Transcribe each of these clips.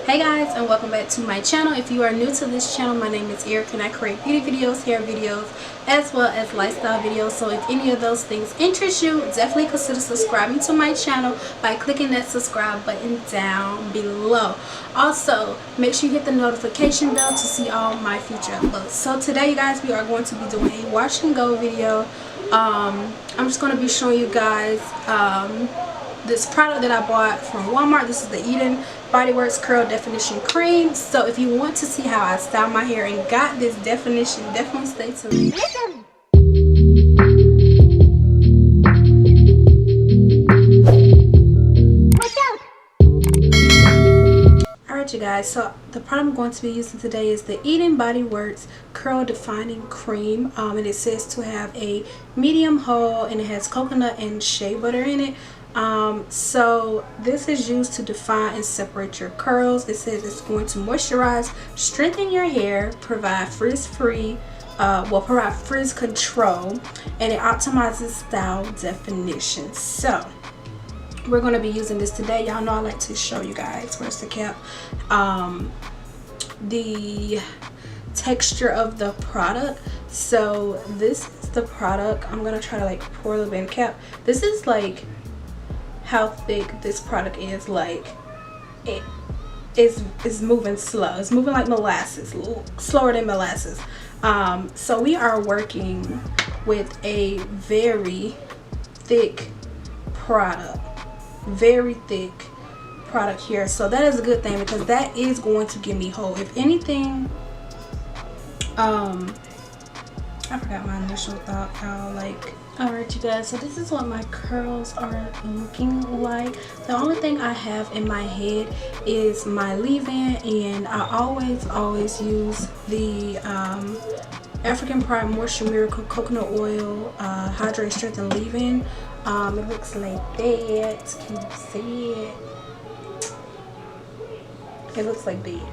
Hey guys, and welcome back to my channel. If you are new to this channel, my name is Eric and I create beauty videos, hair videos, as well as lifestyle videos. So if any of those things interest you, definitely consider subscribing to my channel by clicking that subscribe button down below. Also, make sure you hit the notification bell to see all my future uploads. So today, you guys, we are going to be doing a wash and go video. I'm just going to be showing you guys this product that I bought from Walmart. This is the Eden Body Works Curl Definition Cream. So if you want to see how I style my hair and got this definition, definitely stay tuned. Alright you guys, so the product I'm going to be using today is the Eden Body Works Curl Defining Cream. And it says to have a medium hold, and it has coconut and shea butter in it. So this is used to define and separate your curls. It says it's going to moisturize, strengthen your hair, provide frizz-free, provide frizz control, and it optimizes style definition. So we're going to be using this today. Y'all know I like to show you guys, where's the cap, the texture of the product. So this is the product. I'm going to try to like pour a little bit in the cap. This is like how thick this product is. Like it is moving slow. It's moving like molasses, slower than molasses. So we are working with a very thick product, very thick product here. So that is a good thing, because that is going to give me hold. If anything, I forgot my initial thought, y'all. Like, alright you guys, so this is what my curls are looking like. The only thing I have in my head is my leave-in, and I always use the African Pride Moisture Miracle Coconut Oil Hydrate Strengthen Leave-In. It looks like that. Can you see it? It looks like that.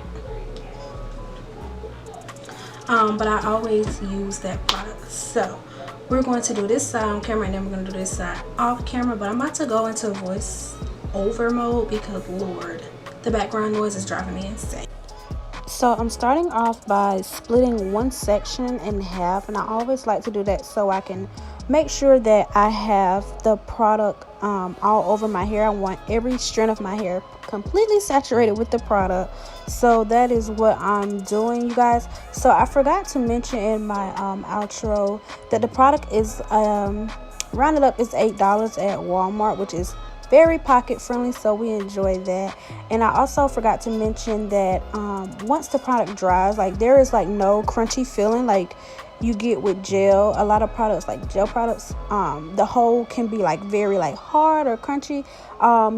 But I always use that product. So we're going to do this side on camera, and then we're going to do this side off camera. But I'm about to go into voice over mode because Lord, the background noise is driving me insane. So I'm starting off by splitting one section in half, and I always like to do that so I can make sure that I have the product all over my hair. I want every strand of my hair completely saturated with the product. So that is what I'm doing, you guys. So I forgot to mention in my outro that the product is rounded up is $8 at Walmart, which is very pocket friendly, so we enjoy that. And I also forgot to mention that once the product dries, like there is like no crunchy feeling like you get with gel. A lot of products, like gel products, the hold can be like very like hard or crunchy.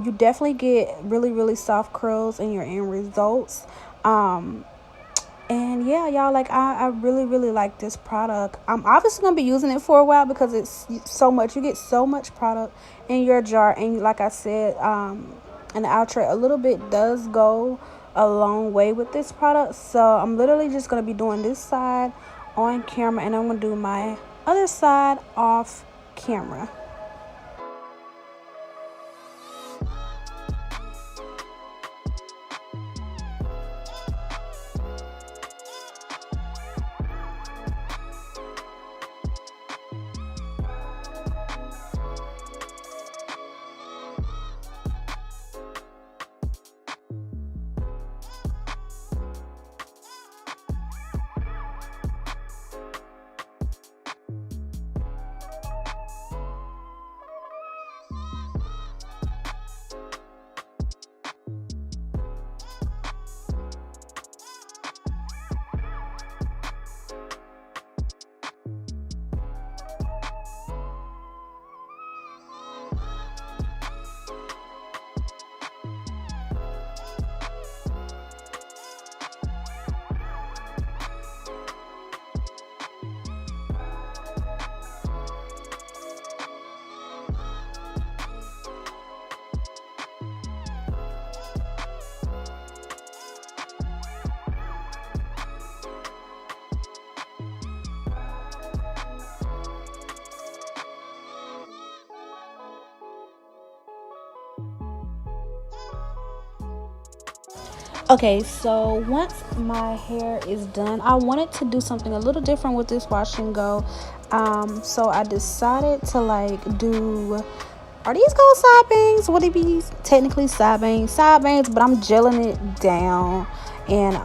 You definitely get really soft curls in your end results. And yeah, y'all, like I really like this product. I'm obviously gonna be using it for a while because it's so much. You get so much product in your jar, and like I said in the outro, a little bit does go a long way with this product. So I'm literally just gonna be doing this side on camera, and I'm gonna do my other side off camera. Okay, so once my hair is done, I wanted to do something a little different with this wash and go. So I decided to like do, are these called side bangs? Would it be technically side bangs? Side bangs, but I'm gelling it down, and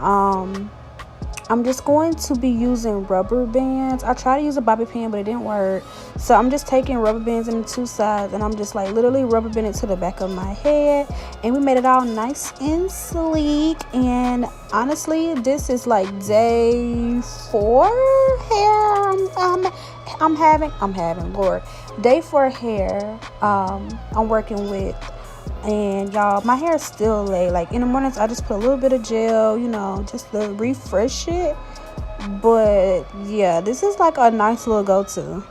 I'm just going to be using rubber bands. I tried to use a bobby pin, but it didn't work. So I'm just taking rubber bands in the two sides, and I'm just like literally rubber banding to the back of my head. And we made it all nice and sleek. And honestly, this is like day 4 hair. I'm having Lord, day 4 hair. I'm working with. And y'all, my hair is still laid. Like in the mornings I just put a little bit of gel, just to refresh it. But yeah, this is like a nice little go-to.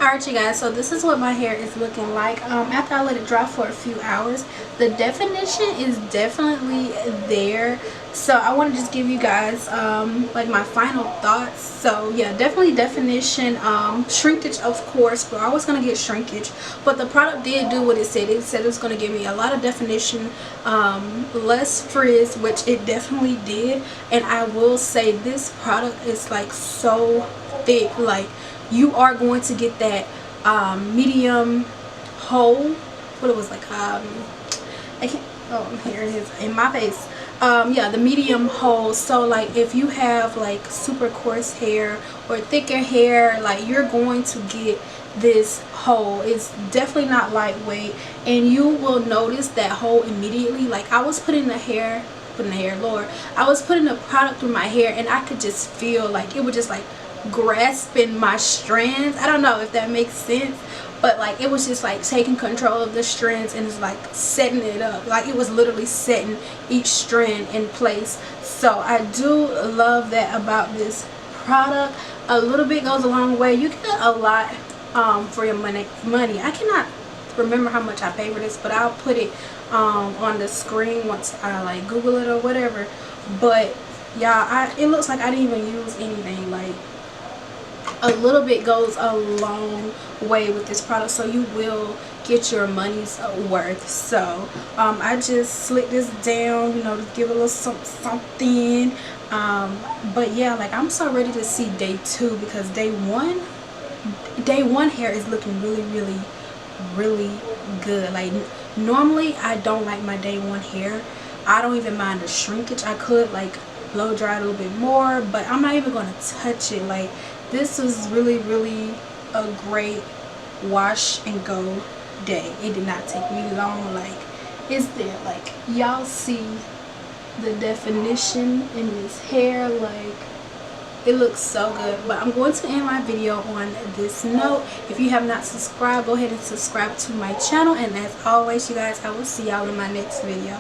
Alright, you guys, so this is what my hair is looking like after I let it dry for a few hours. The definition is definitely there, so I want to just give you guys like my final thoughts. So yeah, definitely definition. Shrinkage, of course, we're always going to get shrinkage, but the product did do what it said. It said it was going to give me a lot of definition, less frizz, which it definitely did. And I will say this product is like so thick. Like, you are going to get that medium hole. What it was like, I can't, oh, here it is in my face. Yeah, the medium hole. So like if you have like super coarse hair or thicker hair, like you're going to get this hole. It's definitely not lightweight, and you will notice that hole immediately. Like I was putting Lord, I was putting the product through my hair, and I could just feel like it would just like grasping my strands. I don't know if that makes sense, but like it was just like taking control of the strands and it's like setting it up. Like it was literally setting each strand in place. So I do love that about this product. A little bit goes a long way. You get a lot for your money. I cannot remember how much I paid for this, but I'll put it on the screen once I like Google it or whatever. But yeah, it looks like I didn't even use anything. Like a little bit goes a long way with this product, so you will get your money's worth. So I just slick this down, you know, to give it a little something. But yeah, like I'm so ready to see day 2, because day one hair is looking really good. Like normally I don't like my day 1 hair. I don't even mind the shrinkage. I could like blow dry a little bit more, but I'm not even going to touch it. Like this was really a great wash and go day. It did not take me long. Like it's there, like y'all see the definition in this hair. Like it looks so good. But I'm going to end my video on this note. If you have not subscribed, go ahead and subscribe to my channel, and as always, you guys, I will see y'all in my next video.